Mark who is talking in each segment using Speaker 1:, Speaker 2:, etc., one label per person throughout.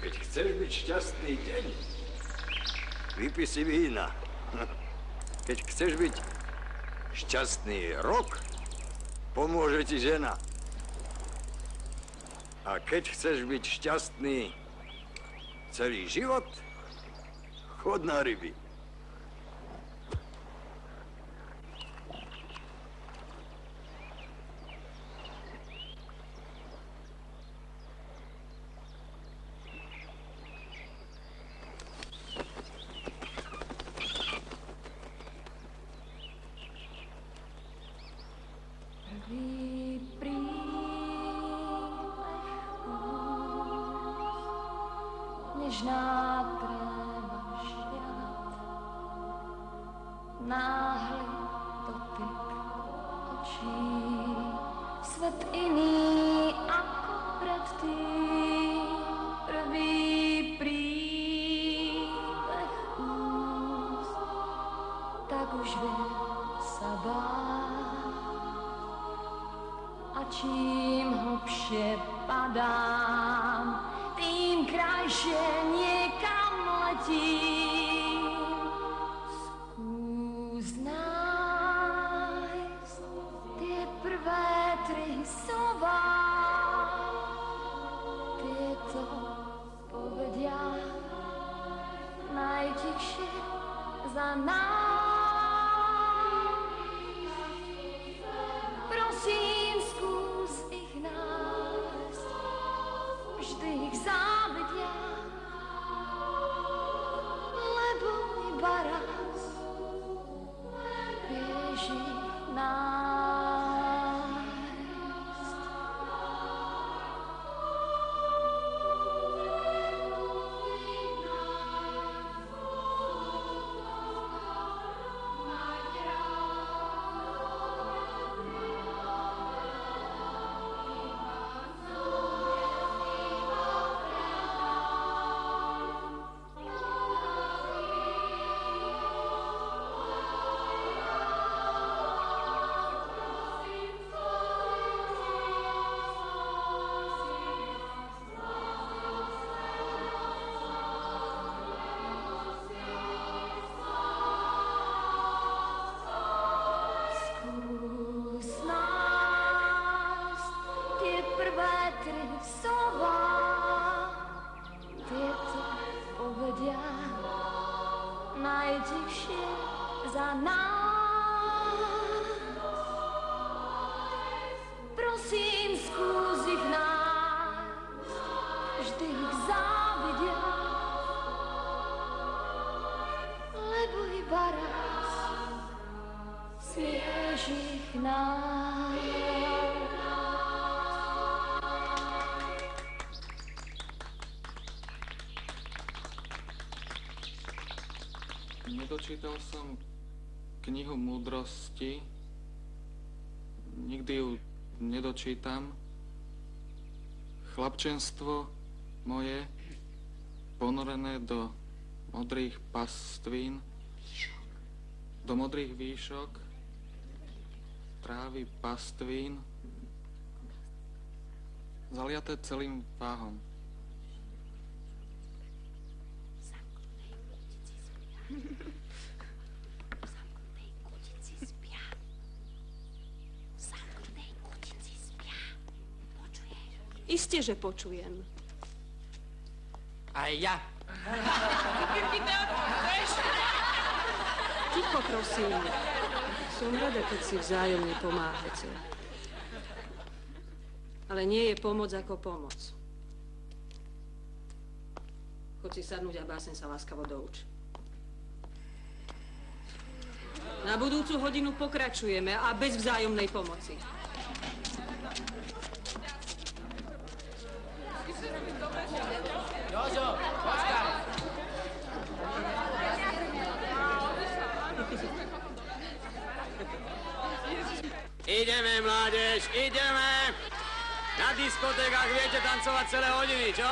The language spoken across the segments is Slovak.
Speaker 1: Keď chceš byť šťastný deň, vypij si vína. Keď chceš byť šťastný rok, pomôže ti žena. A keď chceš byť šťastný celý život, chod na ryby.
Speaker 2: Nedočítal som knihu múdrosti. Nikdy ju nedočítam. Chlapčenstvo moje ponorené do modrých pastvín, do modrých výšok, trávy pastvín, zaliaté celým váhom.
Speaker 3: Isté, že počujem.
Speaker 4: Aj ja.
Speaker 3: Ticho, prosím. Som rada, keď si vzájomne pomáhate. Ale nie je pomoc ako pomoc. Chod si sadnúť a báseň sa láskavo douč. Na budúcu hodinu pokračujeme a bez vzájomnej pomoci.
Speaker 4: Jožo, počkaj.
Speaker 5: Ideme, mládež, ideme! Na diskotékach viete tancovať celé hodiny, čo?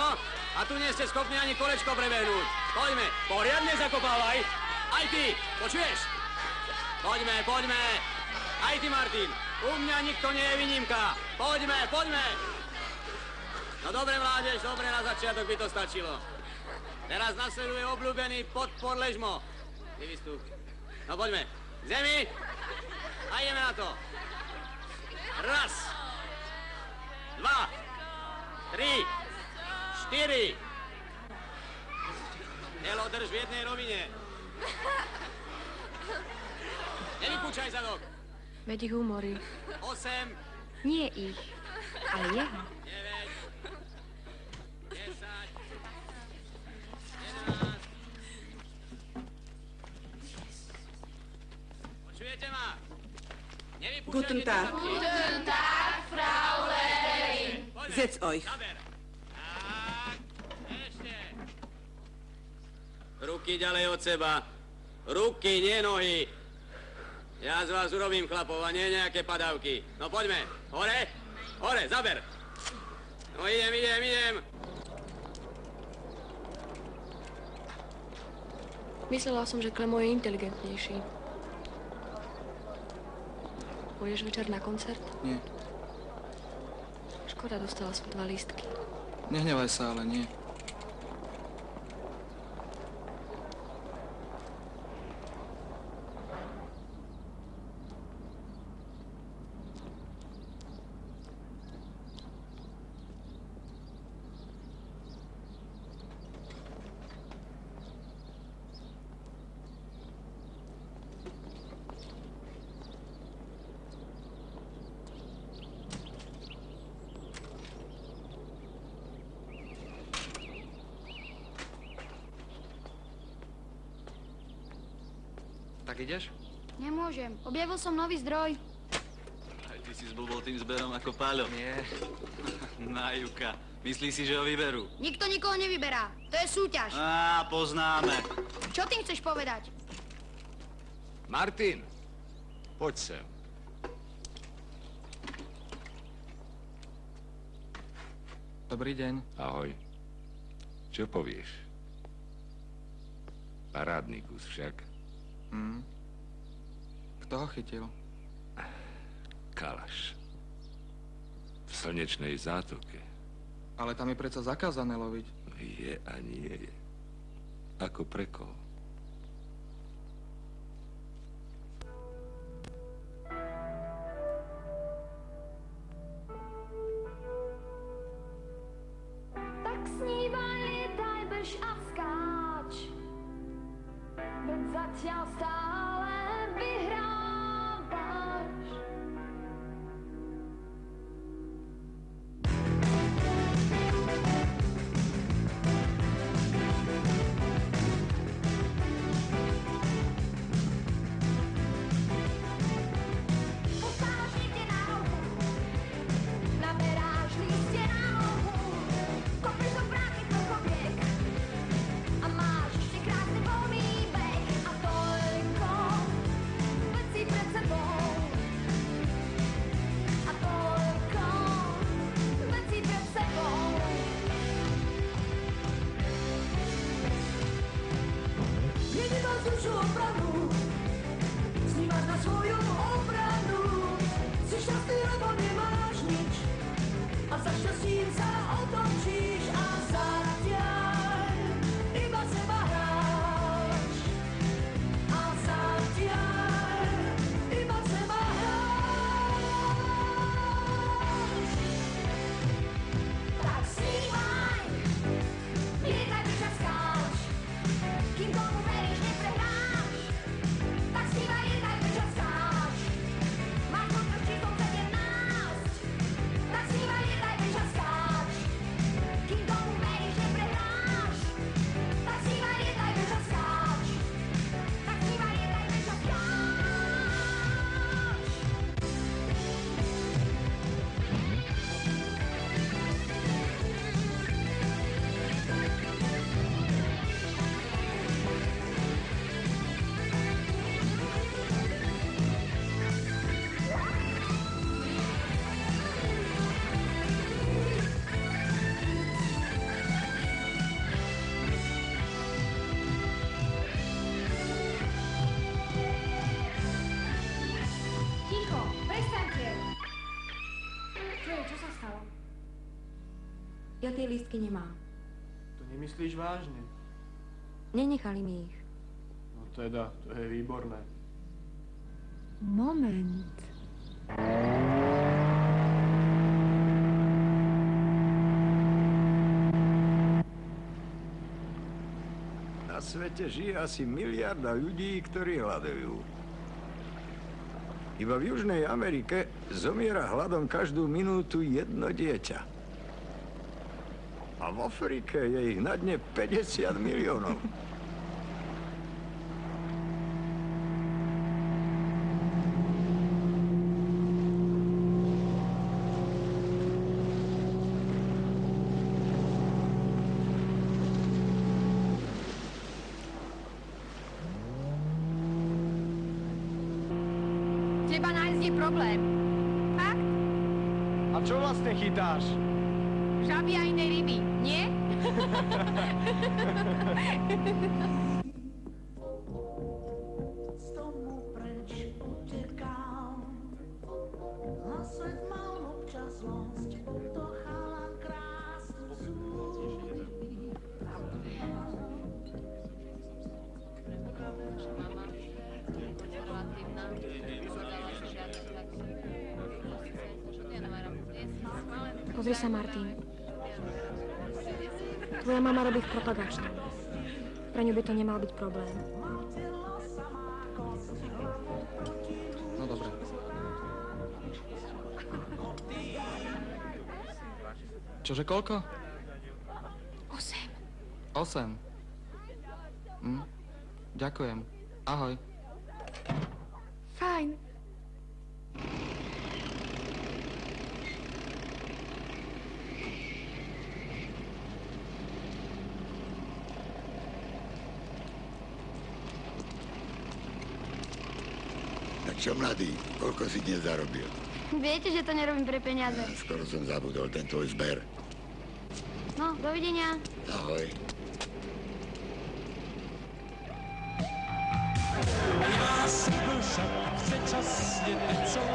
Speaker 5: A tu nie ste schopní ani kolečko prebehnúť. Poďme, poriadne zakopávaj. Aj ty, počuješ? Poďme, poďme. Aj ty, Martin. U mňa nikto nie je výnimka. Poďme, poďme. No dobre, mládež, dobre, na začiatok by to stačilo. Teraz nasleduje obľúbený podpor ležmo. Ty vystúp. No poďme. K zemi. A ideme na to. Raz. 2. 3. 4. Telo drž v jednej rovine. Nevypúčaj zadok.
Speaker 4: Veď ich umorí.
Speaker 5: 8.
Speaker 4: Nie ich, ale jeho.
Speaker 5: 9. 10. 11. Počujete ma? Nevypúšťajte
Speaker 6: Guten Tag.
Speaker 5: zadky.
Speaker 7: Guten Tag, Frau Lehrerin.
Speaker 5: Poďme.
Speaker 6: Setz euch.
Speaker 5: Zaber. Tak, ešte. Ruky ďalej od seba. Ruky, nie nohy. Ja z vás urobím chlapov a nie nejaké padavky. No poďme. Hore, hore, zaber. No idem.
Speaker 4: Myslela som, že Klemo je inteligentnejší. Pôjdeš večer na koncert?
Speaker 2: Nie.
Speaker 4: Škoda, dostala som 2 lístky.
Speaker 2: Nehnevaj sa, ale nie. Tak ideš?
Speaker 7: Nemôžem. Objavil som nový zdroj.
Speaker 8: Aj ty si zblbol tým zberom ako Páľo.
Speaker 2: Nie.
Speaker 8: Najuka. Myslíš si, že ho vyberú?
Speaker 7: Nikto nikoho nevyberá. To je súťaž.
Speaker 8: Á, poznáme.
Speaker 7: Čo tým chceš povedať?
Speaker 1: Martin, poď sem.
Speaker 2: Dobrý deň.
Speaker 9: Ahoj. Čo povieš? Parádny kus však.
Speaker 2: Kto ho chytil?
Speaker 9: Kalaš. V slnečnej zátoke.
Speaker 2: Ale tam je predsa zakázané loviť.
Speaker 9: Je a nie je. Ako pre koho?
Speaker 7: Tak snívaj, lietaj, bež a skáč. Veď zatiaľ stále vyhrávaš. Postávaš niekde na rohu, naberáš lístie na nohu, kopeš do brány krokoviek a máš ešte krásny voľný beh a toľko vecí pred sebou. A toľko vecí pred sebou. Jediná zrušu obranu, snímaš na svoju obranu. Si šťastný, lebo nemáš nič a za šťastím sa otočíš a zatiaľ iba seba hráš. A zatiaľ iba seba hráš. Tak snívaj, lietaj, bež a skáč, kým tomu veríš, neprehráš. Tak snívaj, lietaj, bež a skáč, máš kontakt číslom 17. Tak snívaj, lietaj, bež a skáč,
Speaker 6: Ja tie lístky nemám.
Speaker 10: To nemyslíš vážne?
Speaker 6: Nenechali mi ich.
Speaker 10: No teda, to je výborné.
Speaker 6: Moment.
Speaker 1: Na svete žije asi miliarda ľudí, ktorí hľadujú. Iba v Južnej Amerike zomiera hladom každú minútu jedno dieťa. A v Afrike je ich na dne 50 miliónov.
Speaker 6: Teba nájsť je problém. Fakt?
Speaker 10: A čo vlastne chytáš?
Speaker 6: Žaby a iné ryby, nie?
Speaker 7: Z domu preč utekám. Na svet mal občas zlosť, to chalan krásny zúry.
Speaker 4: Pozri sa, Martin. Tvoja mama robí v propagačke. Pre ňu by to nemal byť problém.
Speaker 2: No dobre. Čože koľko?
Speaker 4: 8.
Speaker 2: 8. Ďakujem. Ahoj.
Speaker 4: Fajn.
Speaker 11: Tak čo, mladý, koľko si dnes zarobil?
Speaker 12: Viete, že to nerobím pre peniaze.
Speaker 11: Skoro som zabudol ten tvoj zber.
Speaker 12: No, dovidenia.
Speaker 11: Ahoj.
Speaker 13: Nás však předčasně tečou.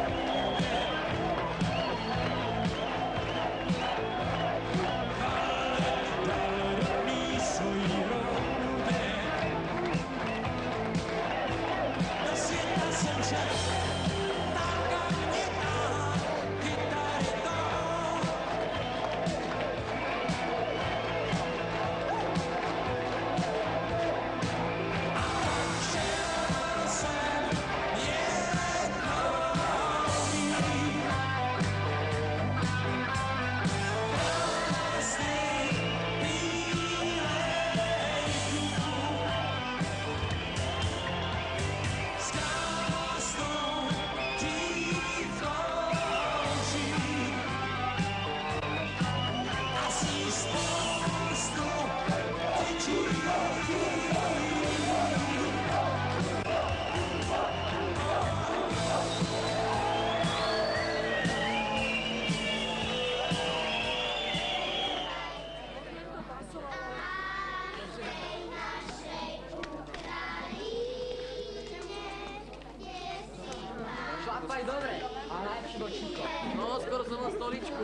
Speaker 5: Šlapaj dobre. A najlepšie bočíko. No, skoro som na stoličku.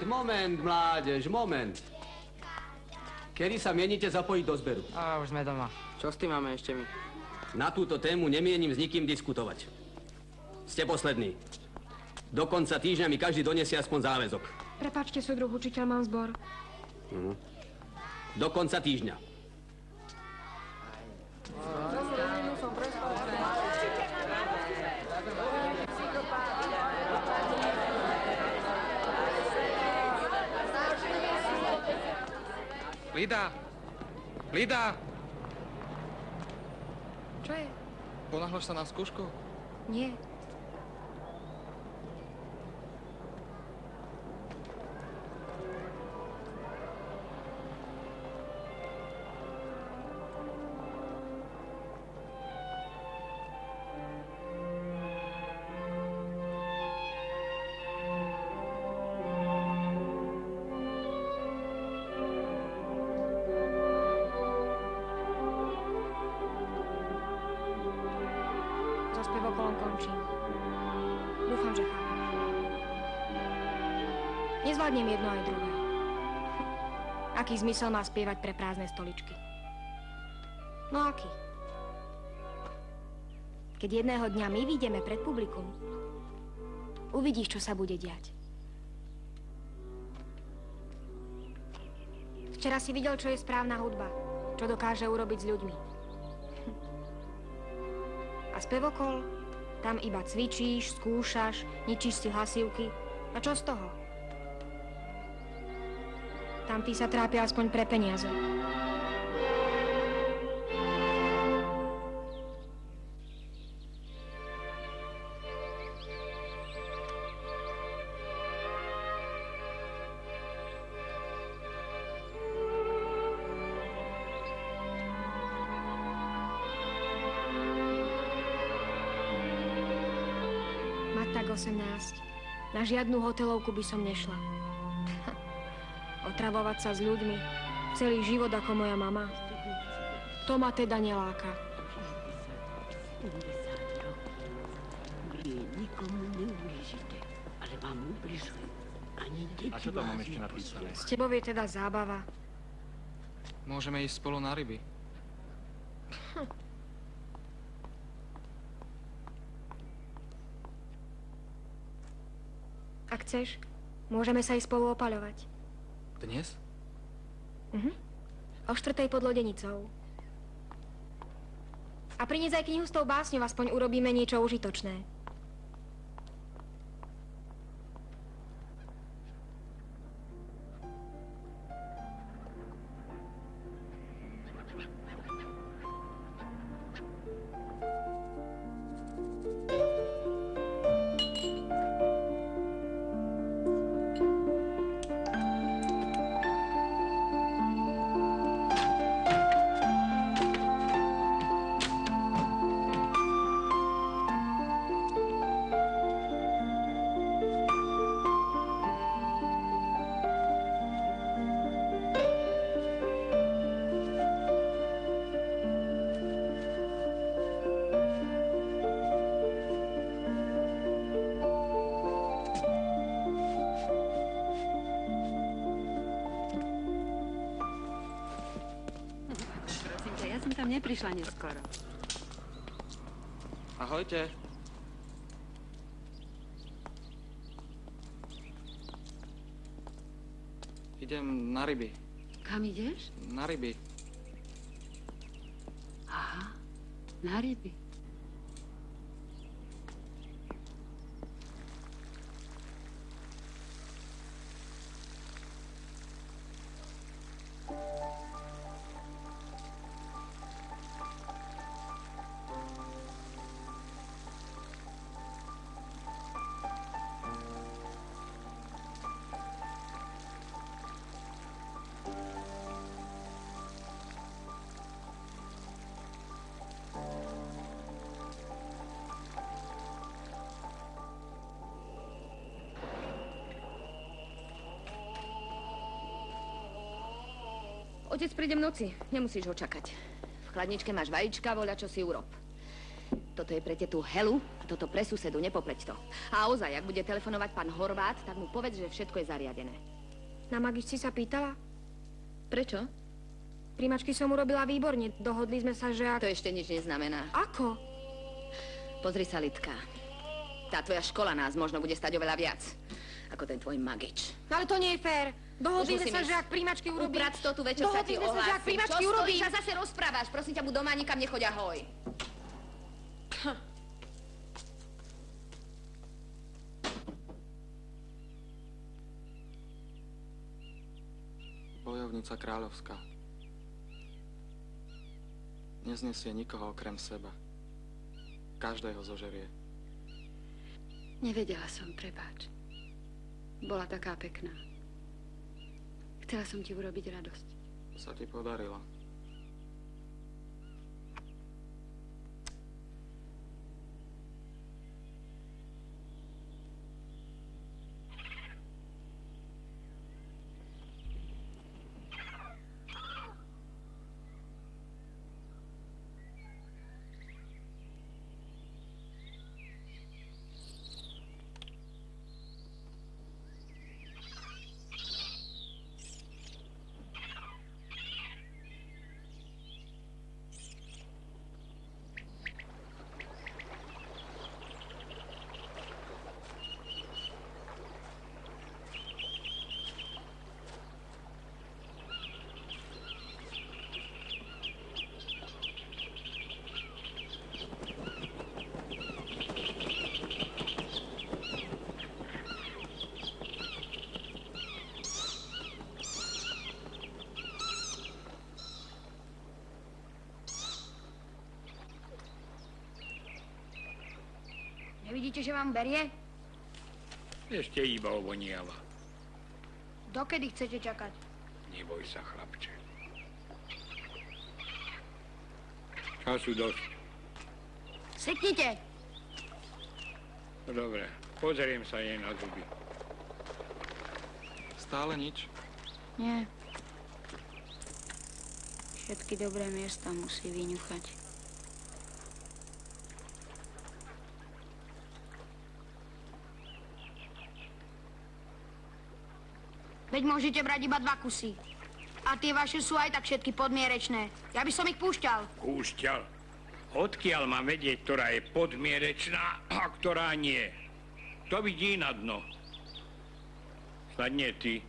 Speaker 5: Moment, mládež, moment. Kedy sa mienite zapojiť do zberu?
Speaker 14: A už sme doma. Čo s tým máme ešte my?
Speaker 5: Na túto tému nemienim s nikým diskutovať. Ste poslední. Do konca týždňa mi každý donesie aspoň záväzok.
Speaker 4: Prepáčte, súdruh učiteľ, mám zbor.
Speaker 5: Do konca týždňa.
Speaker 2: Lida! Lida!
Speaker 4: Čo je?
Speaker 2: Ponáhľaš sa na skúšku?
Speaker 4: Nie. Zaspiev okolo končí. Nezvládnem jedno aj druhé. Aký zmysel má spievať pre prázdne stoličky? No aký? Keď jedného dňa my vyjdeme pred publikum, uvidíš, čo sa bude diať. Včera si videl, čo je správna hudba, čo dokáže urobiť s ľuďmi. A spevokol? Tam iba cvičíš, skúšaš, ničíš si hlasivky. A čo z toho? Tam tí sa trápia aspoň pre peniaze. Mať tak 18. Na žiadnu hotelovku by som nešla. Otravovať sa s ľuďmi celý život ako moja mama. To ma teda neláka.
Speaker 15: Vy nikomu neublížite, ale vám ubližujú. Ani deti
Speaker 10: A čo tam mám ešte napísané?
Speaker 4: S tebou je teda zábava.
Speaker 2: Môžeme ísť spolu na ryby.
Speaker 4: Ak chceš, môžeme sa aj spolu opaľovať.
Speaker 2: Dnes?
Speaker 4: O 4:00 pod lodenicou. A priniesť aj knihu s tou básňou, aspoň urobíme niečo užitočné.
Speaker 3: Ja som tam neprišla neskoro.
Speaker 2: Ahojte. Idem na ryby.
Speaker 3: Kam ideš?
Speaker 2: Na ryby.
Speaker 3: Aha, na ryby.
Speaker 6: Otec príde v noci. Nemusíš ho čakať. V chladničke máš vajíčka, voľa čo si urob. Toto je pre tetú Helu a toto pre susedu, nepopleť to. A ozaj, ak bude telefonovať pán Horvát, tak mu povedz, že všetko je zariadené.
Speaker 4: Na magič si sa pýtala?
Speaker 6: Prečo?
Speaker 4: Primačky som urobila výborne. Dohodli sme sa, že ak...
Speaker 6: To ešte nič neznamená.
Speaker 4: Ako?
Speaker 6: Pozri sa, Lidka. Tá tvoja škola nás možno bude stať oveľa viac ako ten tvoj magič.
Speaker 4: No ale to nie je fér. Dohodli sme sa, že ak príjmačky urobím...
Speaker 6: Uprac to tu večer sa ti
Speaker 4: Dohodli sme sa, že ak
Speaker 6: ohlásim.
Speaker 4: príjmačky
Speaker 6: Čo
Speaker 4: urobím...
Speaker 6: stojíš a zase rozprávaš? Prosím ťa, buď doma, nikam nechoď, ahoj.
Speaker 2: Bojovnica kráľovská. Neznesie nikoho okrem seba. Každého zožerie.
Speaker 6: Nevedela som, prepáč. Bola taká pekná. Chcela som ti urobiť radosť.
Speaker 2: Sa ti podarilo.
Speaker 12: Myslíte, že vám berie?
Speaker 16: Ešte iba ovoniava.
Speaker 12: Dokedy chcete čakať?
Speaker 16: Neboj sa, chlapče. Času dosť.
Speaker 12: Seknite!
Speaker 16: No dobre, pozriem sa jej na zuby.
Speaker 2: Stále nič?
Speaker 12: Nie. Všetky dobré miesta musí vyňuchať. Veď môžete brať iba 2 kusy. A tie vaše sú aj tak všetky podmierečné. Ja by som ich púšťal.
Speaker 16: Púšťal? Odkiaľ mám vedieť, ktorá je podmierečná a ktorá nie? To vidí na dno. Snad nie ty.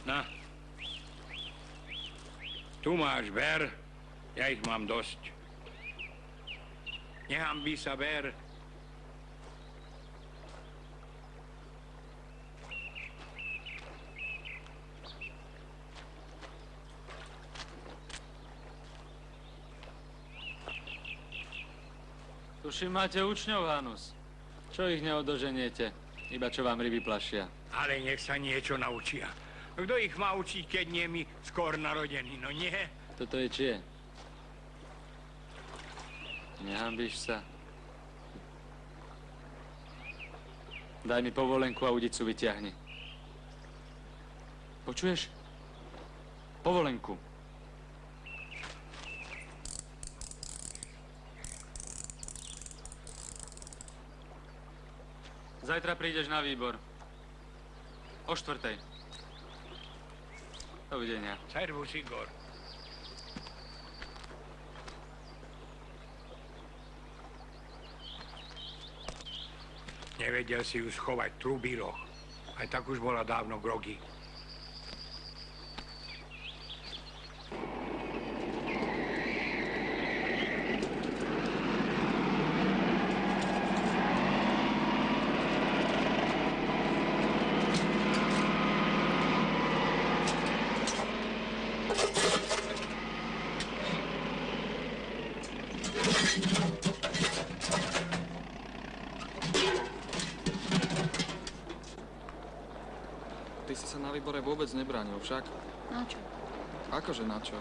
Speaker 16: Na. Tu máš, ber. Ja ich mám dosť. Nehanbí sa, ber.
Speaker 8: Tuším, máte učňov, Hanus. Čo ich neodoženiete? Iba čo vám ryby plašia.
Speaker 16: Ale nech sa niečo naučia. Kto ich má učiť, keď nie my skôr narodení, no nie?
Speaker 8: Toto je čie? Nehanbíš sa? Daj mi povolenku a udicu vyťahni. Počuješ? Povolenku. Zajtra prídeš na výbor. O 4:00. Dovidenia.
Speaker 16: Servus, Igor. Nevedel si ju schovať trubíroch. Aj tak už bola dávno grogy.
Speaker 2: Ty si sa na výbore vôbec nebránil však.
Speaker 12: Na čo?
Speaker 2: Akože na čo?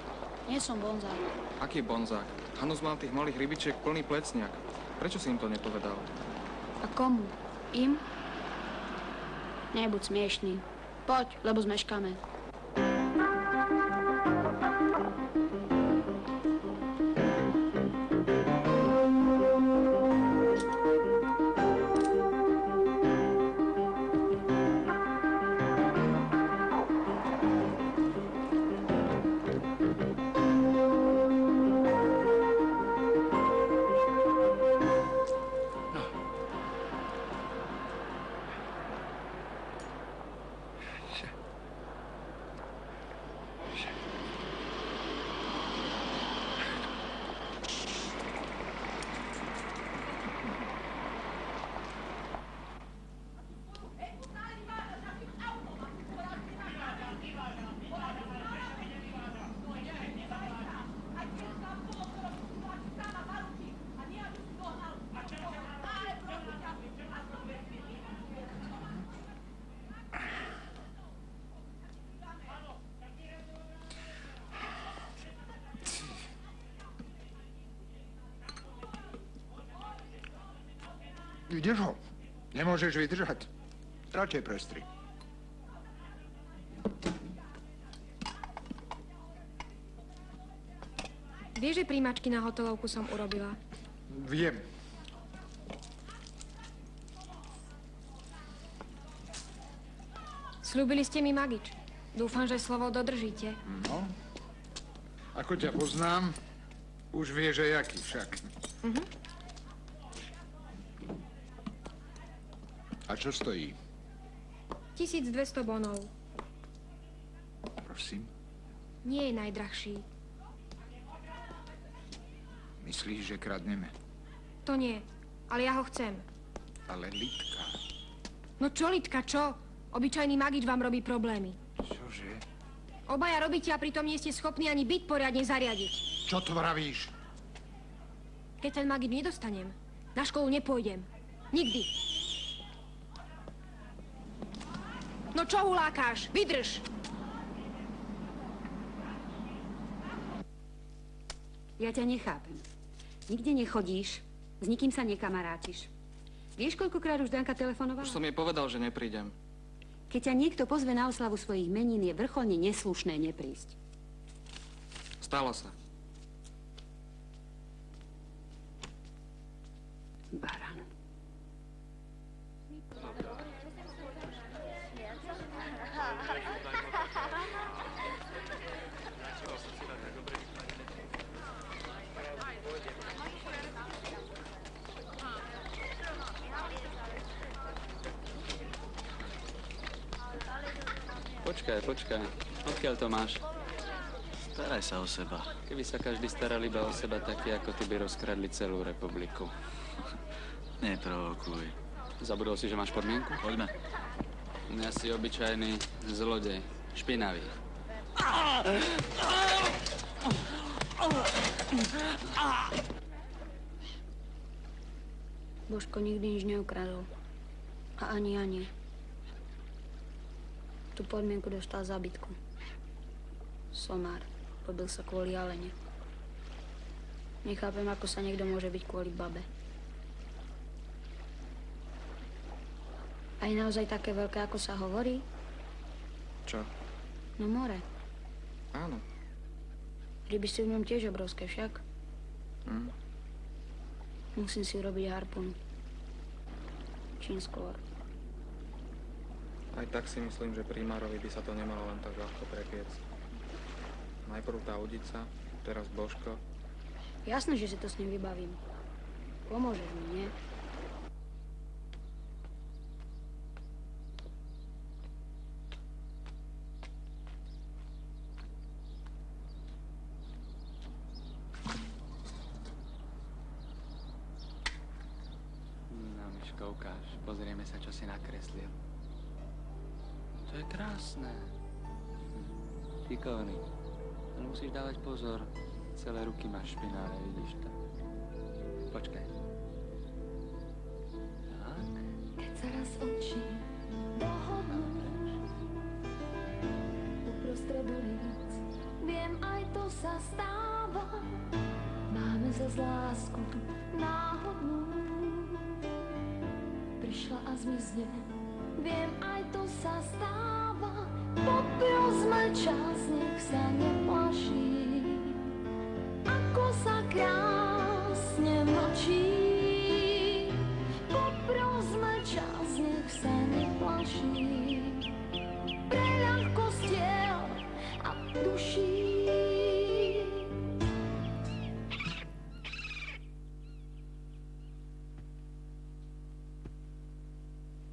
Speaker 12: Nie som bonzák.
Speaker 2: Aký bonzák? Hanus mal tých malých rybičiek plný plecniak. Prečo si im to nepovedal?
Speaker 12: A komu? Im? Nebuď smiešný. Poď, lebo zmeškáme.
Speaker 17: Vidíš ho? Nemôžeš vydržať. Radšej prestri.
Speaker 4: Vieš, že príjmačky na hotelovku som urobila?
Speaker 17: Viem.
Speaker 4: Sľúbili ste mi Magič. Dúfam, že slovo dodržíte.
Speaker 17: No. Ako ťa poznám, už vieš aj aký však. A čo stojí?
Speaker 4: 1200 bonov.
Speaker 17: Prosím?
Speaker 4: Nie je najdrahší.
Speaker 17: Myslíš, že kradneme?
Speaker 4: To nie, ale ja ho chcem.
Speaker 17: Ale Lidka.
Speaker 4: No čo, Lidka, čo? Obyčajný Magič vám robí problémy.
Speaker 17: Čože?
Speaker 4: Obaja robíte a pritom nie ste schopní ani byt poriadne zariadiť.
Speaker 17: Čo to vravíš?
Speaker 4: Keď ten magit nedostanem, na školu nepôjdem. Nikdy. No čo hulákáš? Vydrž!
Speaker 15: Ja ťa nechápem. Nikde nechodíš, s nikým sa nekamarátiš. Vieš, koľkokrát už Danka telefonovala?
Speaker 2: Už som jej povedal, že neprídem.
Speaker 15: Keď ťa niekto pozve na oslavu svojich menín, je vrcholne neslušné neprísť.
Speaker 2: Stalo sa.
Speaker 15: Baran.
Speaker 5: Počkaj. Odkiaľ to máš?
Speaker 18: Staraj sa o seba.
Speaker 5: Keby sa každý staral iba o seba, taký ako ty by rozkradli celú republiku.
Speaker 18: Neprovokuj.
Speaker 5: Zabudol si, že máš podmienku?
Speaker 18: Poďme.
Speaker 5: Ja si obyčajný zlodej. Špinavý.
Speaker 12: Božko nikdy nič neukradol. A ani ja nie. Tú podmienku dostal za bitku. Somár. Robil sa kvôli Alene. Nechápem, ako sa niekto môže byť kvôli babe. A je naozaj také veľké, ako sa hovorí?
Speaker 2: Čo?
Speaker 12: No more.
Speaker 2: Áno.
Speaker 12: Ryby sú v ňom tiež obrovské však. Musím si urobiť harpunu. Čím skôr.
Speaker 2: Aj tak si myslím, že primárovi by sa to nemalo len tak ľahko prepiec. Najprv tá udica, teraz Božko.
Speaker 12: Jasné, že si to s ním vybavím. Pomôžeš mi, nie?
Speaker 5: No, Miško, ukáž. Pozrieme sa, čo si nakreslil. To je krásne. Šikovný. Ale musíš dávať pozor. Celé ruky máš špinále, vidíš to? Počkaj. Tak.
Speaker 7: Keď sa raz oči dohodnú uprostred ulic, viem, aj to sa stáva. Máme zas lásku náhodnú. Prišla a zmizne, viem, aj to sa stáva. Poprosme čas, nech sa neplaší, ako sa krásne mlčí. Poprosme čas, nech sa neplaší, pre ľahkostiel a duší.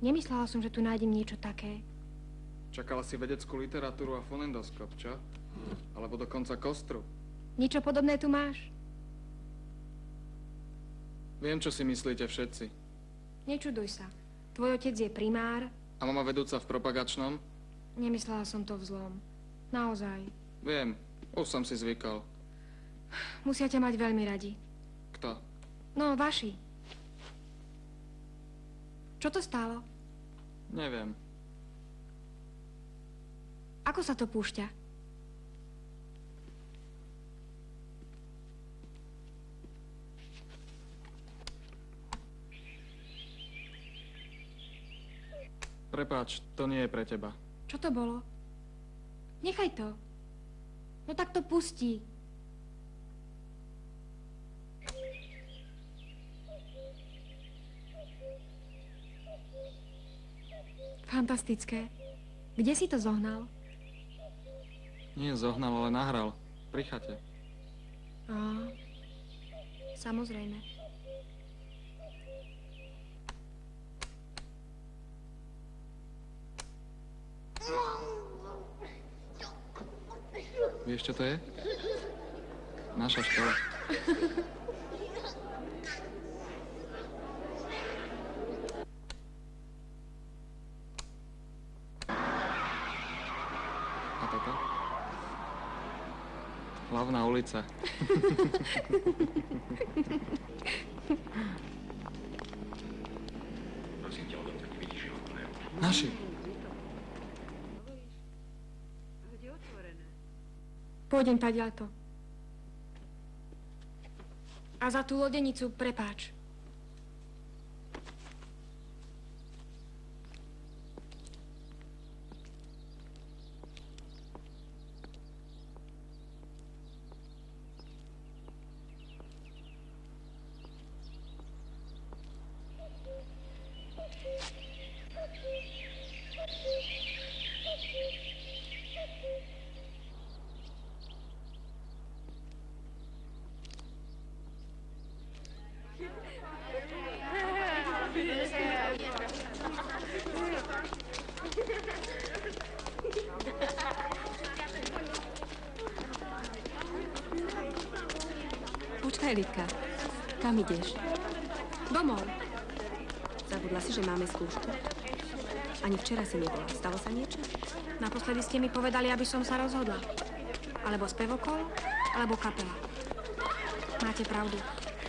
Speaker 4: Nemyslela som, že tu nájdem niečo také.
Speaker 2: Čakala si vedeckú literatúru a fonendoskop, čo? Alebo dokonca kostru.
Speaker 4: Niečo podobné tu máš?
Speaker 2: Viem, čo si myslíte všetci.
Speaker 4: Nečuduj sa. Tvoj otec je primár.
Speaker 2: A mama vedúca v propagačnom?
Speaker 4: Nemyslela som to v zlom. Naozaj.
Speaker 2: Viem, už som si zvykol.
Speaker 4: Musia ťa mať veľmi radi.
Speaker 2: Kto?
Speaker 4: No, vaši. Čo to stálo?
Speaker 2: Neviem.
Speaker 4: Ako sa to púšťa?
Speaker 2: Prepáč, to nie je pre teba.
Speaker 4: Čo to bolo? Nechaj to. No tak to pustí. Fantastické. Kde si to zohnal?
Speaker 2: Nie zohnal, ale nahral. Pri chate.
Speaker 4: Á, samozrejme.
Speaker 2: Vieš, čo to je? Naša škola. A toto? Hlavná ulica. Naši.
Speaker 4: Pôjdem tadiaľto. A za tú lodenicu prepáč.
Speaker 15: Počkaj, Lidka. Kam ideš?
Speaker 4: Domov.
Speaker 15: Zabudla si, že máme skúšku? Ani včera si nebola. Stalo sa niečo?
Speaker 4: Naposledy ste mi povedali, aby som sa rozhodla. Alebo spevokol, alebo kapela. Máte pravdu.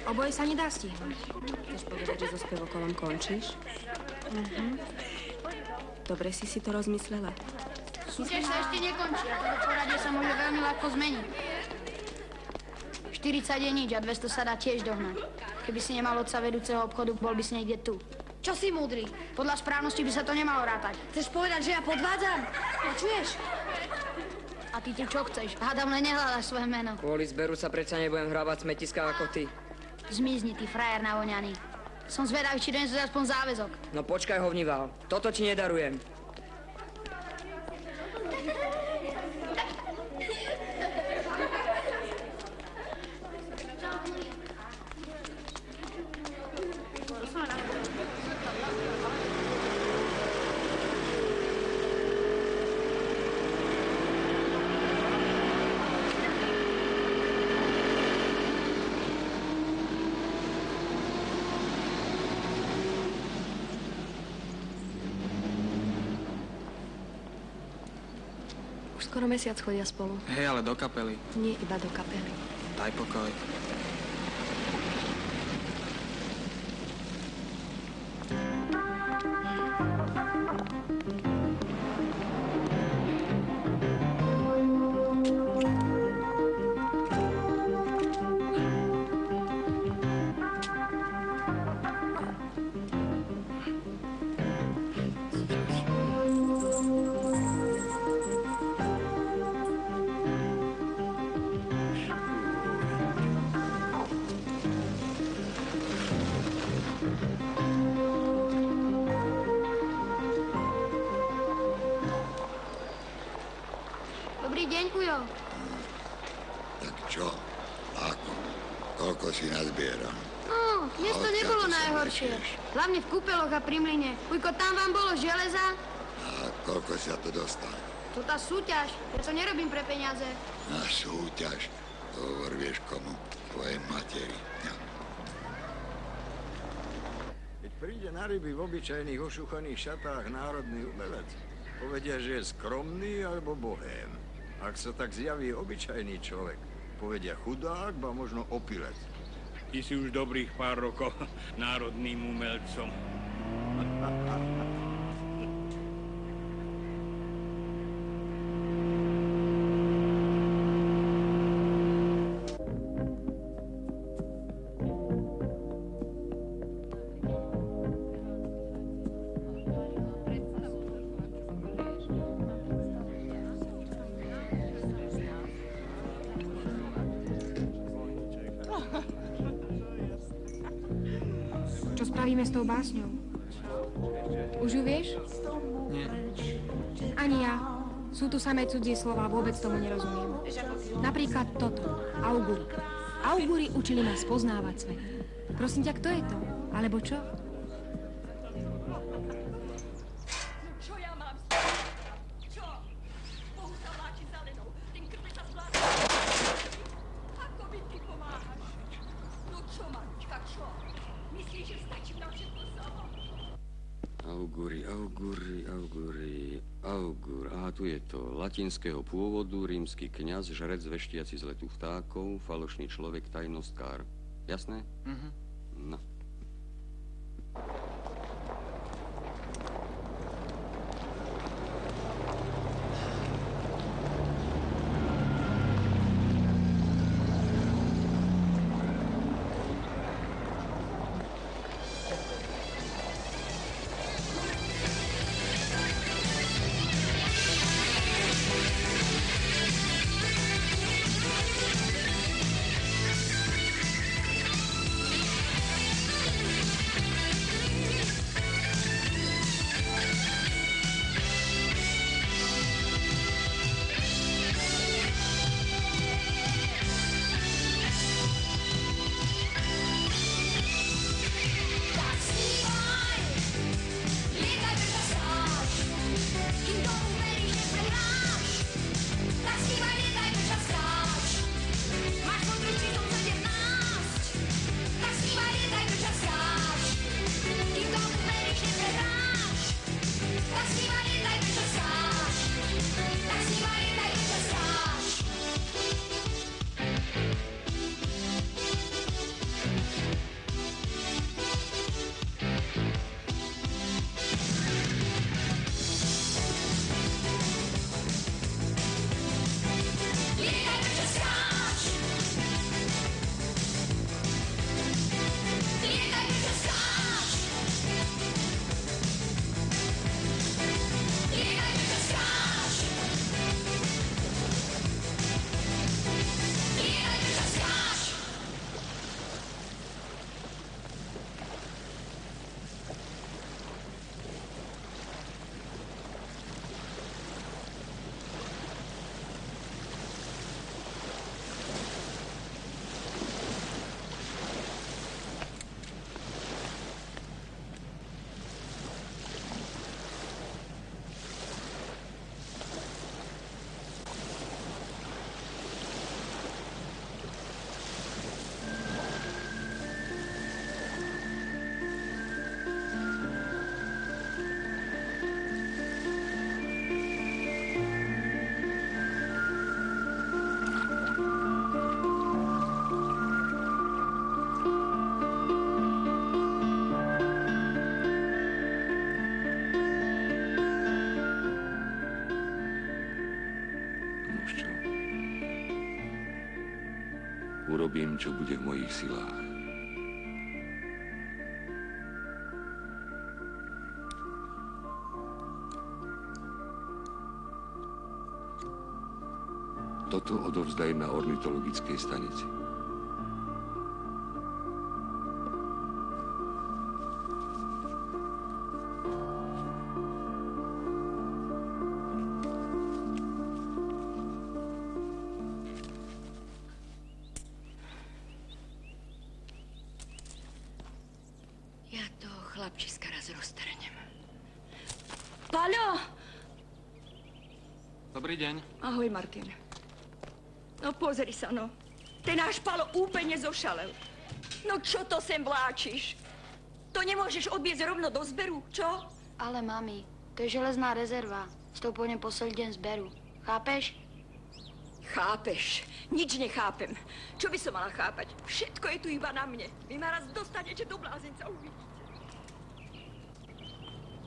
Speaker 4: Oboje sa nedá stihnúť.
Speaker 15: Chceš povedať, že so spevokolom končíš? Dobre si to rozmyslela.
Speaker 12: Súťaž sa ešte nekončí a toto poradie sa môže veľmi ľahko zmeniť. 40 je nič a 200 sa dá tiež dohnať. Keby si nemal otca vedúceho obchodu, bol by si niekde tu. Čo si múdry? Podľa správnosti by sa to nemalo rátať. Chceš povedať, že ja podvádzam? Počuješ? A ty tu čo chceš? Hádam, len nehľadaš svoje meno.
Speaker 14: Kvôli zberu sa predsa nebudem hrábať smetiská ako ty.
Speaker 12: Zmizni, ty frajer navoňaný. Som zvedavý, či doneseš aspoň záväzok.
Speaker 14: No počkaj, hovnival. Toto ti nedarujem.
Speaker 4: Skoro mesiac chodia spolu.
Speaker 2: Hej, ale do kapely.
Speaker 4: Nie iba do kapely.
Speaker 2: Daj pokoj.
Speaker 12: Dobrý deň, Ujo.
Speaker 11: Tak čo? Ako? Koľko si nazbieral?
Speaker 12: No, dnes to nebolo najhoršie. Hlavne v kúpeloch a pri mlyne. Ujko, tam vám bolo železa?
Speaker 11: A koľko sa to dostane?
Speaker 12: To tá súťaž. Ja to nerobím pre peniaze.
Speaker 11: Na súťaž. To hovor vieš komu? Tvojej materi. Ja.
Speaker 1: Keď príde na ryby v obyčajných ošuchaných šatách národný umelec, povedia, že je skromný alebo bohém. Ak sa tak zjaví obyčajný človek, povedia chudák, ba možno opilec.
Speaker 16: Ty si už dobrých pár rokov národným umelcom.
Speaker 4: Čo spravíme s tou básňou? Už ju vieš?
Speaker 2: Nie.
Speaker 4: Ani ja. Sú tu samé cudzie slova, vôbec tomu nerozumiem. Napríklad toto. Auguri. Auguri učili ma spoznávať svet. Prosím ťa, kto je to? Alebo čo?
Speaker 7: Čo ja mám? Čo? Bohu sa vláči zelenou. Ten krve sa zvláda. Ako mi ty pomáhaš? No čo, Marička, čo? Myslíš, že stačím na všetko sama?
Speaker 1: Auguri, auguri, auguri,
Speaker 19: Augur, aha, tu je to. Latinského pôvodu, rímsky kňaz, žrec veštiaci z letu vtákov, falošný človek, tajnostkár. Jasné?
Speaker 2: Mhm.
Speaker 19: No.
Speaker 9: Urobím, čo bude v mojich silách. Toto odovzdaj na ornitologickej stanici.
Speaker 7: Chlapčiska raz roztrhnem. Paľo!
Speaker 2: Dobrý deň.
Speaker 7: Ahoj, Martin. No pozri sa, no. Ten náš Paľo úplne zošalel. No čo to sem vláčiš? To nemôžeš odviezť rovno do zberu, čo?
Speaker 12: Ale mami, to je železná rezerva. S tou pôjdem posledný deň zberu. Chápeš?
Speaker 7: Chápeš. Nič nechápem. Čo by som mala chápať? Všetko je tu iba na mne. Vy ma raz dostanete do blázenca, uvidíte.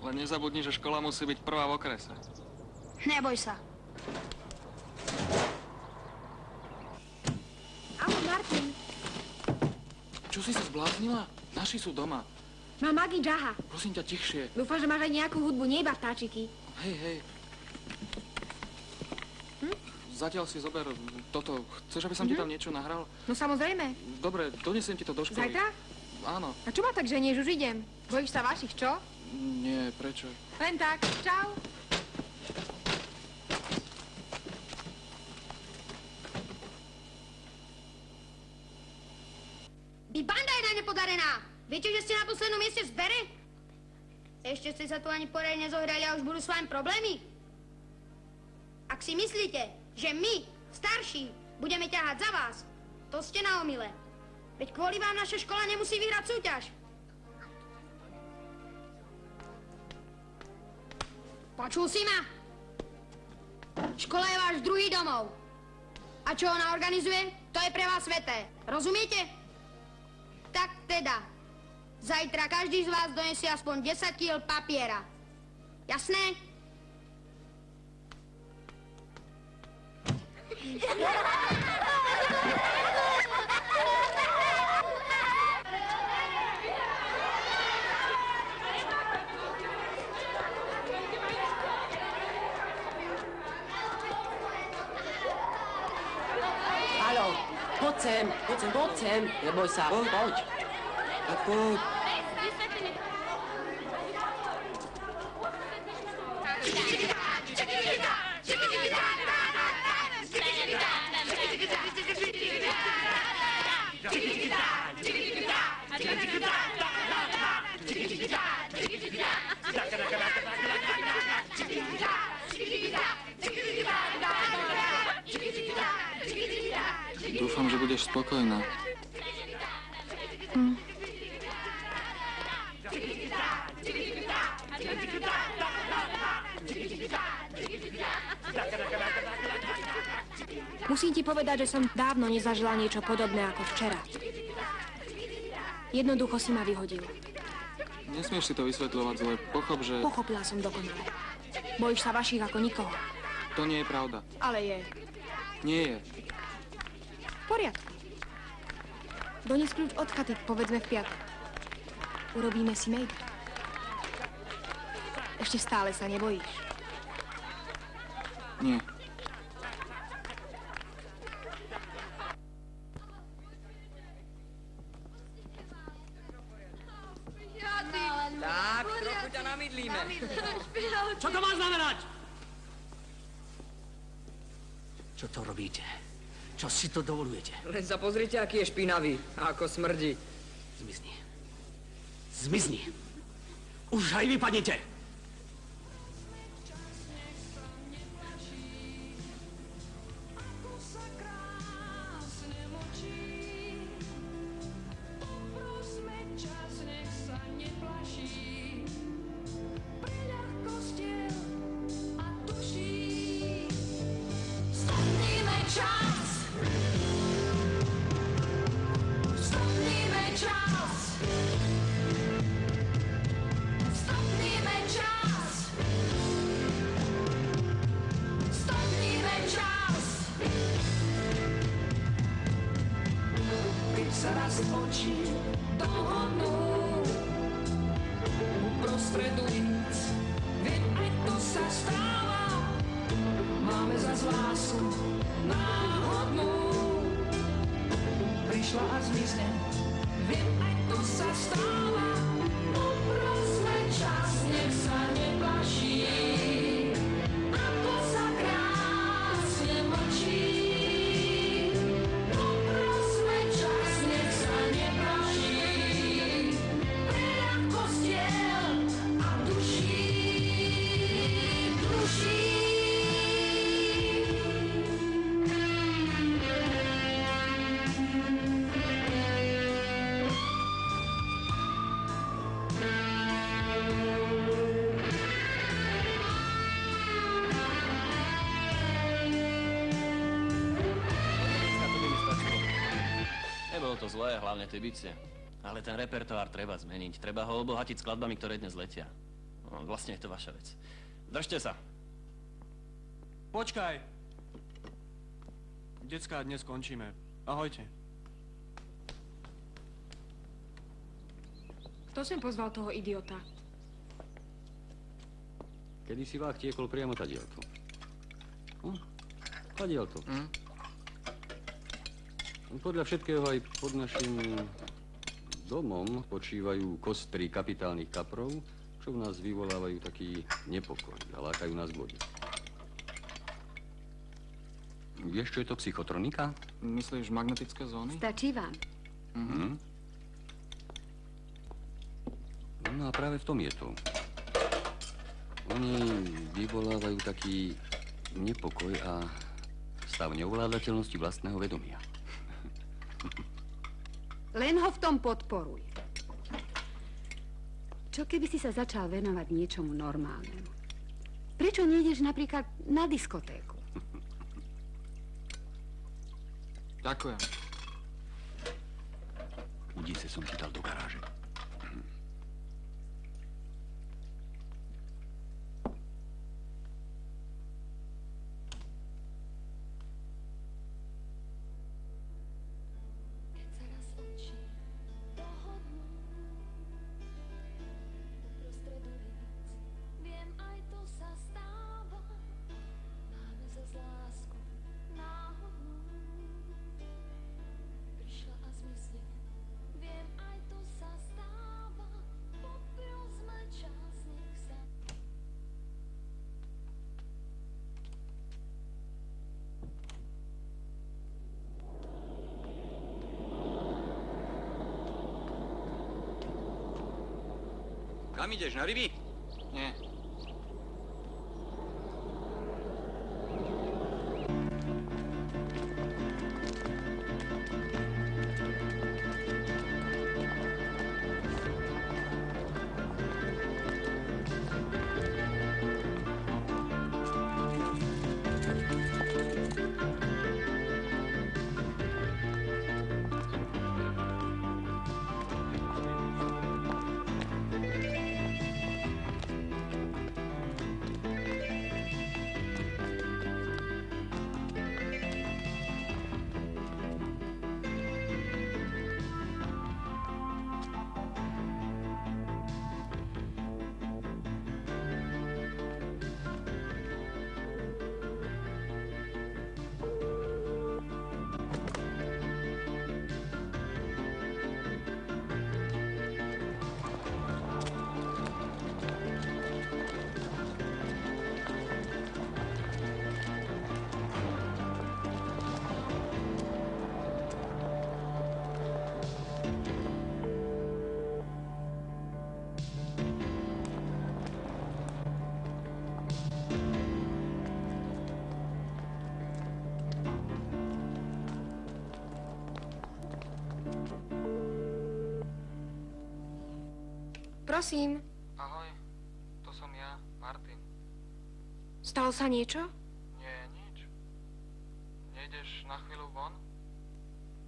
Speaker 2: Len nezabudni, že škola musí byť prvá v okrese.
Speaker 12: Neboj sa.
Speaker 4: Ahoj, Martin.
Speaker 2: Čo si sa zbláznila? Naši sú doma.
Speaker 4: Mám Magi Jaha.
Speaker 2: Prosím ťa, tichšie.
Speaker 4: Dúfam, že máš aj nejakú hudbu, nie iba vtáčiky.
Speaker 2: Hej, hej. Zatiaľ si zober toto. Chceš, aby som ti tam niečo nahral?
Speaker 4: No samozrejme.
Speaker 2: Dobre, donesiem ti to do školy.
Speaker 4: Zajtra?
Speaker 2: Áno.
Speaker 4: A čo ma tak ženieš? Už idem. Bojíš sa vašich, čo?
Speaker 2: Nie, prečo?
Speaker 4: Len tak. Čau.
Speaker 12: Vy banda je nepodarená. Viete, že ste na poslednom mieste v zbere? Ešte ste sa tu ani poriadne nezohrali a už budú s vami problémy? Ak si myslíte, že my, starší, budeme ťahať za vás, to ste na omyle. Veď kvôli vám naša škola nemusí vyhrať súťaž. Počul si ma? Škola je váš druhý domov. A čo ona organizuje, to je pre vás sveté. Rozumiete? Tak teda, zajtra každý z vás donesie aspoň 10 kg papiera. Jasné?
Speaker 20: Haló, poď sem, neboj sa, poď.
Speaker 14: Tak poď.
Speaker 2: Dúfam, že budeš spokojná.
Speaker 4: Musím ti povedať, že som dávno nezažila niečo podobné ako včera. Jednoducho si ma vyhodil.
Speaker 2: Nesmieš si to vysvetľovať zle. Pochop, že...
Speaker 4: Pochopila som dokonale. Bojíš sa vašich ako nikoho.
Speaker 2: To nie je pravda.
Speaker 4: Ale je.
Speaker 2: Nie je.
Speaker 4: V poriadku. Dones kľúč od chaty, povedzme v piatok. Urobíme si mejda. Ešte stále sa nebojíš.
Speaker 2: Nie.
Speaker 14: Tak, trochu ťa namydlíme.
Speaker 5: Čo to má znamenať?
Speaker 20: Čo to robíte? Čo si to dovolujete?
Speaker 14: Len sa pozrite, aký je špinavý a ako smrdí.
Speaker 20: Zmizni. Zmizni. Už aj vypadnite.
Speaker 18: To zlé, hlavne tie bicie. Ale ten repertoár treba zmeniť. Treba ho obohatiť skladbami, ktoré dnes letia. No, vlastne je to vaša vec. Držte sa.
Speaker 10: Počkaj. Decká, dnes skončíme. Ahojte.
Speaker 4: Kto sem pozval toho idiota?
Speaker 19: Kedy si vách tiekol priamo tadiaľto. Tadiaľto. Podľa všetkého aj pod našim domom počívajú kostry kapitálnych kaprov, čo v nás vyvolávajú taký nepokoj a lákajú nás k vode. Vieš, čo je to psychotronika?
Speaker 2: Myslíš magnetické zóny?
Speaker 15: Stačí vám.
Speaker 19: No a práve v tom je to. Oni vyvolávajú taký nepokoj a stav neovládateľnosti vlastného vedomia.
Speaker 15: Len ho v tom podporuj. Čo keby si sa začal venovať niečomu normálnemu? Prečo nejdeš napríklad na diskotéku?
Speaker 10: Ďakujem.
Speaker 21: Udice som ti dal do garáže.
Speaker 5: Kam ideš, na ryby?
Speaker 10: Nie.
Speaker 4: Prosím.
Speaker 2: Ahoj, to som ja, Martin.
Speaker 4: Stalo sa niečo?
Speaker 2: Nie, nič. Nejdeš na chvíľu von?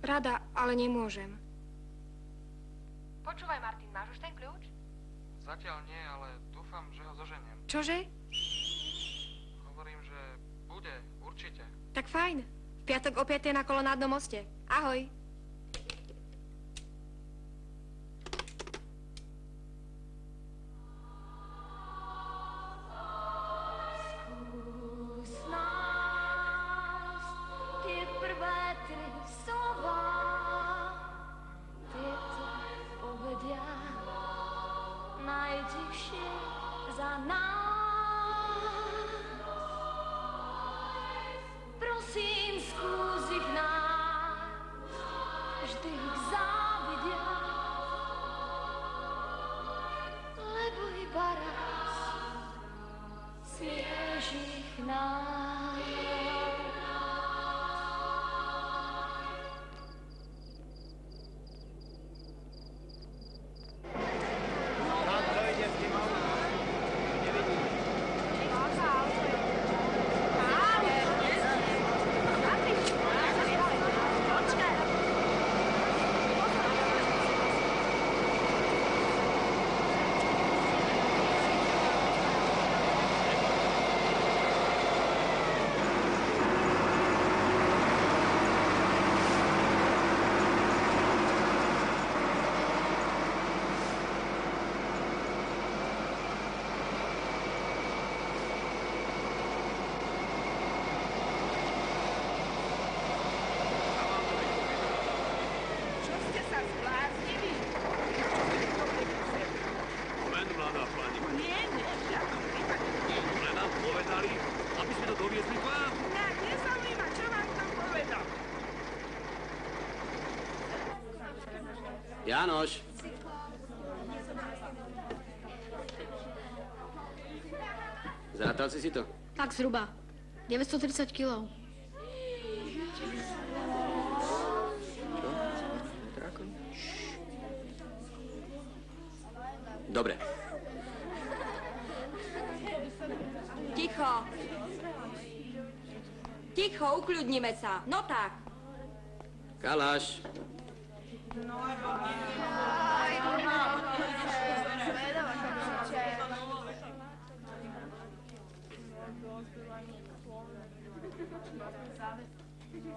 Speaker 4: Rada, ale nemôžem. Počúvaj, Martin, máš už ten kľúč?
Speaker 2: Zatiaľ nie, ale dúfam, že ho zoženiem.
Speaker 4: Čože?
Speaker 2: Hovorím, že bude, určite.
Speaker 4: Tak fajn. V piatok o 5:00 na Kolonádnom moste. Ahoj.
Speaker 5: Jánoš. Zrátal si to?
Speaker 12: Tak zhruba. 930 kilov.
Speaker 5: Dobre.
Speaker 15: Ticho.
Speaker 3: Ticho, ukľudnime sa. No tak.
Speaker 5: Kalaš.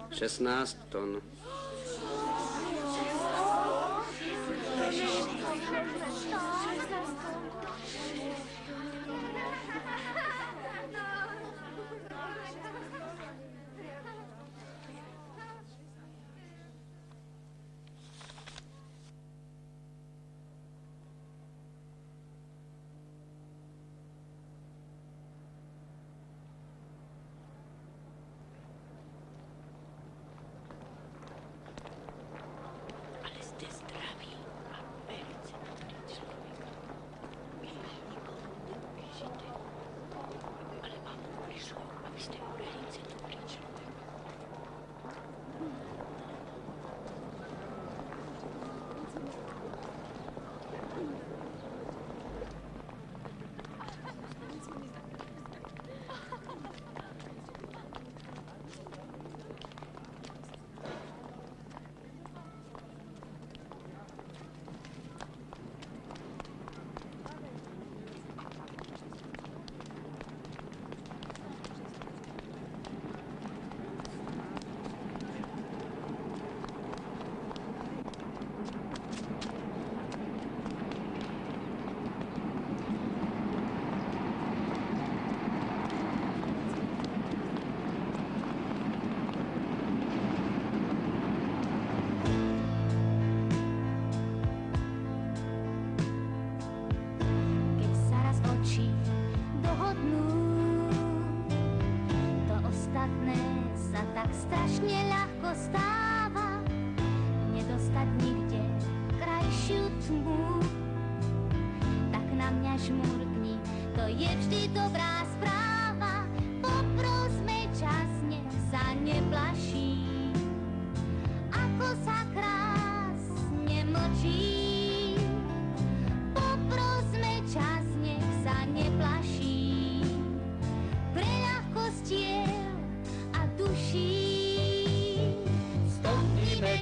Speaker 5: Šestnáct tón.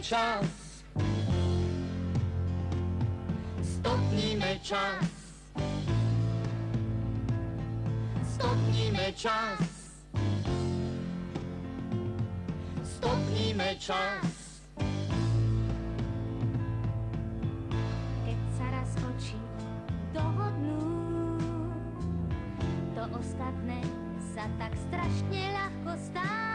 Speaker 13: Čas. Stopníme čas. Stopníme čas. Stopníme čas.
Speaker 12: Keď sa raz oči dohodnú, to ostatné sa tak strašne ľahko stáva.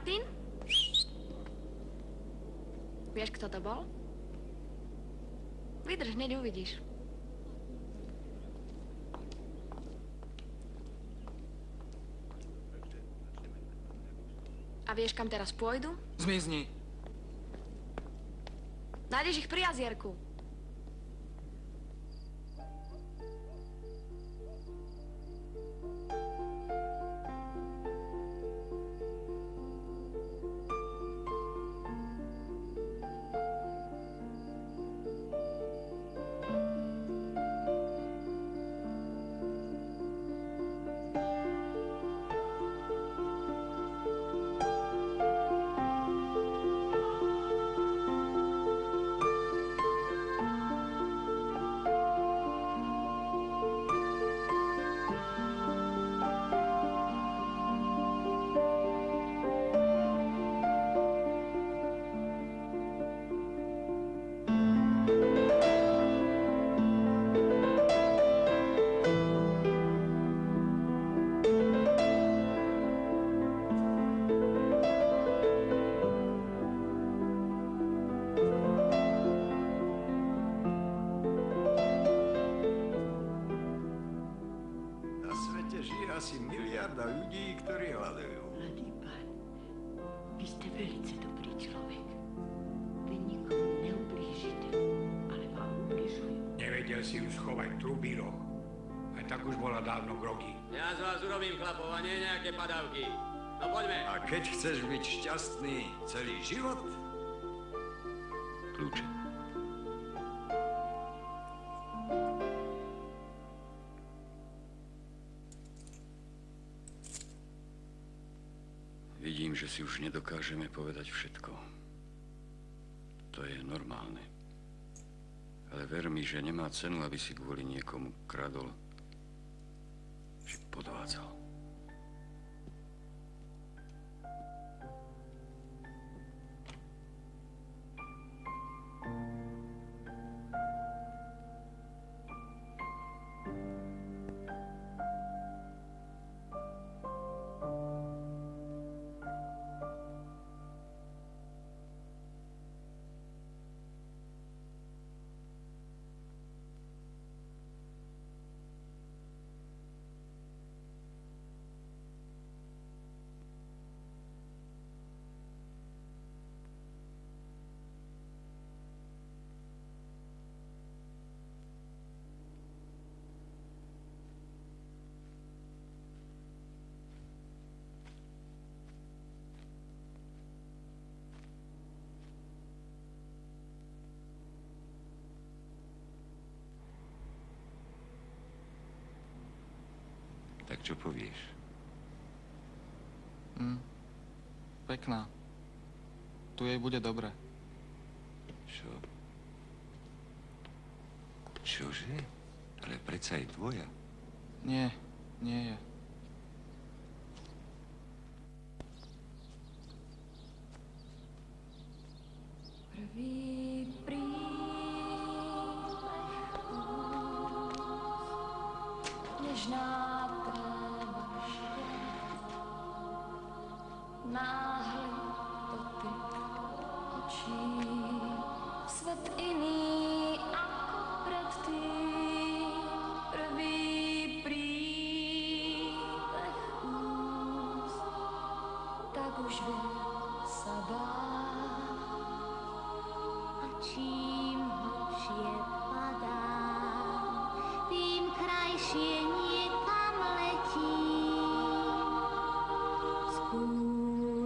Speaker 12: Martin? Vieš, kto to bol? Vydrž, hneď uvidíš. A vieš, kam teraz pôjdu?
Speaker 2: Zmizni.
Speaker 12: Nájdeš ich pri jazierku.
Speaker 1: Asi miliarda ľudí, ktorí hľadujú.
Speaker 20: Mladý pán, vy ste velice dobrý človek. Vy nikomu neublížite, ale vám ubližujú.
Speaker 16: Nevedel si ju schovať trubý roh. Aj tak už bola dávno grogy.
Speaker 5: Ja z vás urobím chlapov a nie nejaké padavky. No poďme.
Speaker 1: A keď chceš byť šťastný celý život?
Speaker 9: Kľúče.
Speaker 21: Vidím, že si už nedokážeme povedať všetko. To je normálne. Ale ver mi, že nemá cenu, aby si kvôli niekomu kradol, že podvádzal.
Speaker 9: Tak čo povieš?
Speaker 2: Pekná. Tu jej bude dobre.
Speaker 9: Čo? Čože? Ale predsa je tvoja.
Speaker 2: Nie, nie je.
Speaker 13: Prvý príbeh nežná náhle dotyk očí, svet iný ako predtým. Prvý príbeh úst, tak už vie sa báť.
Speaker 6: A čím hlbšie padám, tým krajšie niekam letím.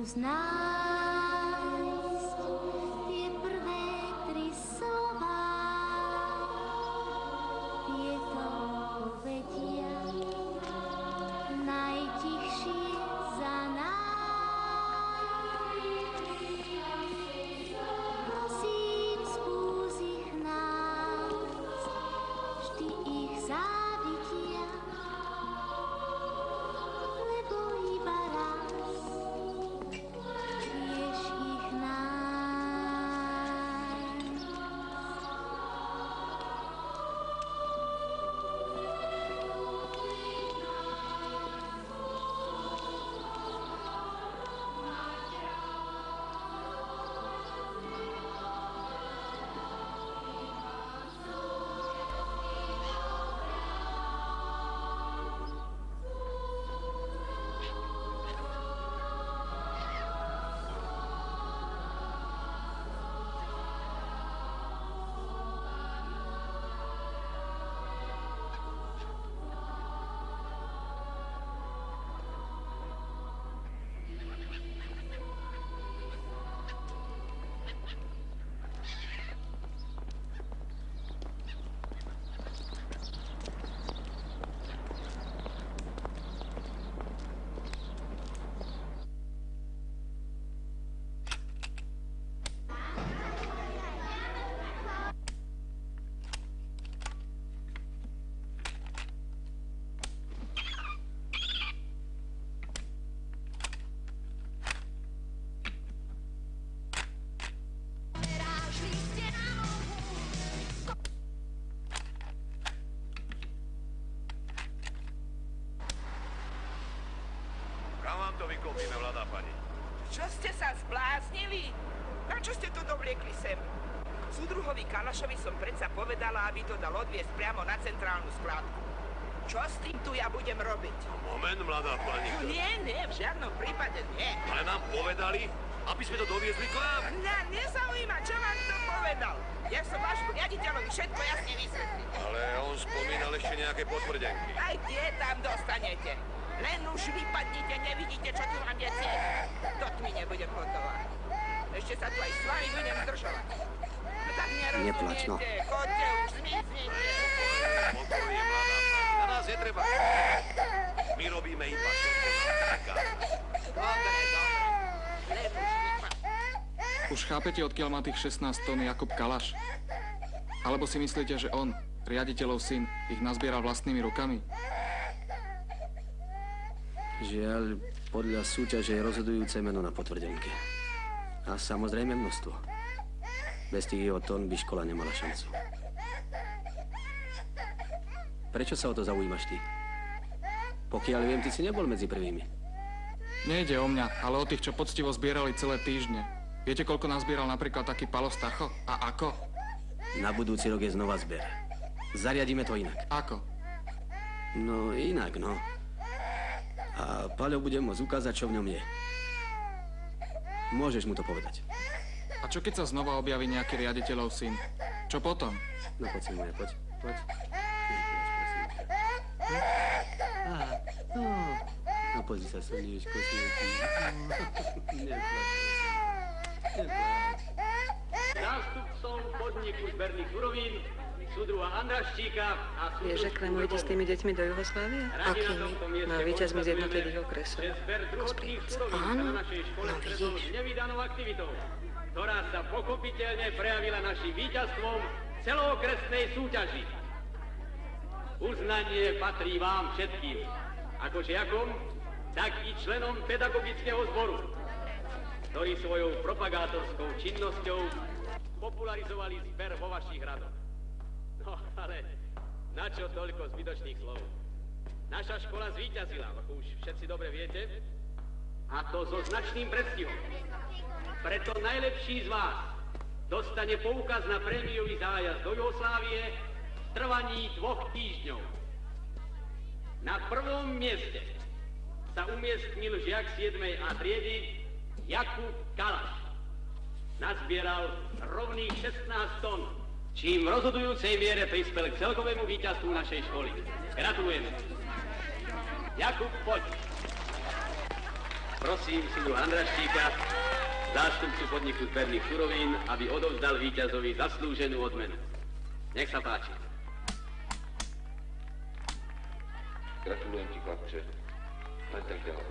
Speaker 6: Nájsť tie prvé tri slova, tieto povedia najtichšie za nás.
Speaker 8: vykopíme, mladá pani.
Speaker 22: Čo ste sa zbláznili? Na čo ste to dovliekli sem? Súdruhovi Kalašovi som predsa povedala, aby to dal odviesť priamo na centrálnu skládku. Čo s tým tu ja budem robiť?
Speaker 8: Moment, mladá pani.
Speaker 22: Nie, v žiadnom prípade nie.
Speaker 8: Ale nám povedali, aby sme to doviezli k vám.
Speaker 22: Mňa nezaujíma, čo vám to povedal. Ja som vášmu riaditeľovi všetko jasne vysvetlil.
Speaker 8: Ale on spomínal ešte nejaké potvrdenky.
Speaker 22: Aj tie tam dostanete. Len už vypadnite, nevidíte, čo tu mám viacej. To tmy nebudem hotová. Ešte sa tu aj s vami budem zdržovať. No tak
Speaker 5: Neplač, no.
Speaker 22: Chodte už, zmiznite.
Speaker 8: Pokojne, mladá pani. Na nás netreba. My robíme iba to, čo nám taká.
Speaker 22: Dobre. Len už
Speaker 2: Už chápete, odkiaľ má tých 16 tón Jakub Kalaš? Alebo si myslíte, že on, riaditeľov syn, ich nazbieral vlastnými rukami?
Speaker 5: Žiaľ, podľa súťaže je rozhodujúce meno na potvrdenke. A samozrejme množstvo. Bez tých jeho tón by škola nemala šancu. Prečo sa o to zaujímaš ty? Pokiaľ viem, ty si nebol medzi prvými.
Speaker 2: Nejde o mňa, ale o tých, čo poctivo zbierali celé týždne. Viete, koľko nazbieral napríklad taký Palo Stacho? A ako?
Speaker 5: Na budúci rok je znova zber. Zariadíme to inak.
Speaker 2: Ako?
Speaker 5: No, inak, no. A Paľo bude môcť ukázať, čo v ňom je. Môžeš mu to povedať.
Speaker 2: A čo keď sa znova objaví nejaký riaditeľov syn? Čo potom?
Speaker 5: No poď si moja, poď. No pozri sa, slniečko svietí. Neplač.
Speaker 23: Zástupcom podniku zberných surovín, súdruha Andraščíka a súdruha...
Speaker 3: Vieš, že klemujete s tými deťmi do Jugoslávie? Akými? Na víťazmi z jednotlivých okresov.
Speaker 23: Áno, no vidíš. Nevydanou aktivitou, ktorá sa pochopiteľne prejavila našim víťazstvom v celookresnej súťaži. Uznanie patrí vám všetkým, ako žiakom, tak i členom pedagogického zboru, ktorí svojou propagátorskou činnosťou popularizovali zber vo vašich radoch. No ale na čo toľko zbytočných slov? Naša škola zvíťazila, ako už všetci dobre viete, a to so značným predstihom. Preto najlepší z vás dostane poukaz na prémiový zájazd do Jugoslávie v trvaní 2 týždňov. Na prvom mieste sa umiestnil žiak 7. A triedy Jakub Kalaš. Nazbieral rovných 16 tón, čím v rozhodujúcej miere prispel k celkovému víťazstvu našej školy. Gratulujeme. Jakub, poď. Prosím súdruha Andraščíka, zástupcu podniku zberných surovín, aby odovzdal víťazovi zaslúženú odmenu. Nech sa páči.
Speaker 9: Gratulujem ti, chlapče. Len tak ďalej.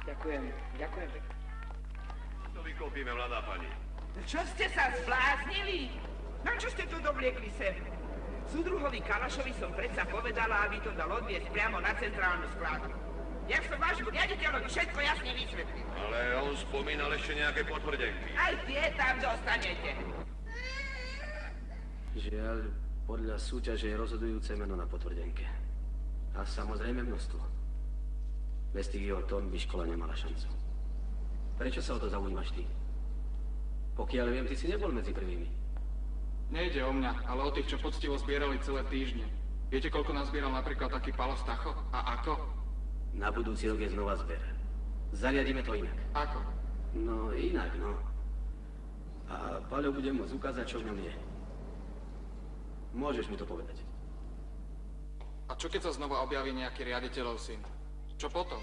Speaker 22: Ďakujem pekne.
Speaker 8: To vykopíme, mladá pani.
Speaker 22: Čo ste sa zbláznili? Na čo ste tu dovliekli sem? Súdruhovi Kalašovi som predsa povedala, aby to dal odviesť priamo na centrálnu skládku. Ja som vášmu riaditeľovi všetko jasne vysvetlil.
Speaker 8: Ale on spomínal ešte nejaké potvrdenky.
Speaker 22: Aj tie tam dostanete.
Speaker 5: Žiaľ, podľa súťaže je rozhodujúce meno na potvrdenke. A samozrejme množstvo. Bez tých jeho tón by škola nemala šancu. Prečo sa o to zaujímaš ty? Pokiaľ viem, ty si nebol medzi prvými.
Speaker 2: Nejde o mňa, ale o tých, čo poctivo zbierali celé týždne. Viete, koľko nazbieral napríklad taký Palo Stacho? A ako?
Speaker 5: Na budúci rok je znova zber. Zariadíme to inak.
Speaker 2: Ako?
Speaker 5: No, inak, no. A Paľo bude môcť ukázať, čo v ňom je. Môžeš mu to povedať.
Speaker 2: A čo keď sa znova objaví nejaký riaditeľov syn? Čo potom?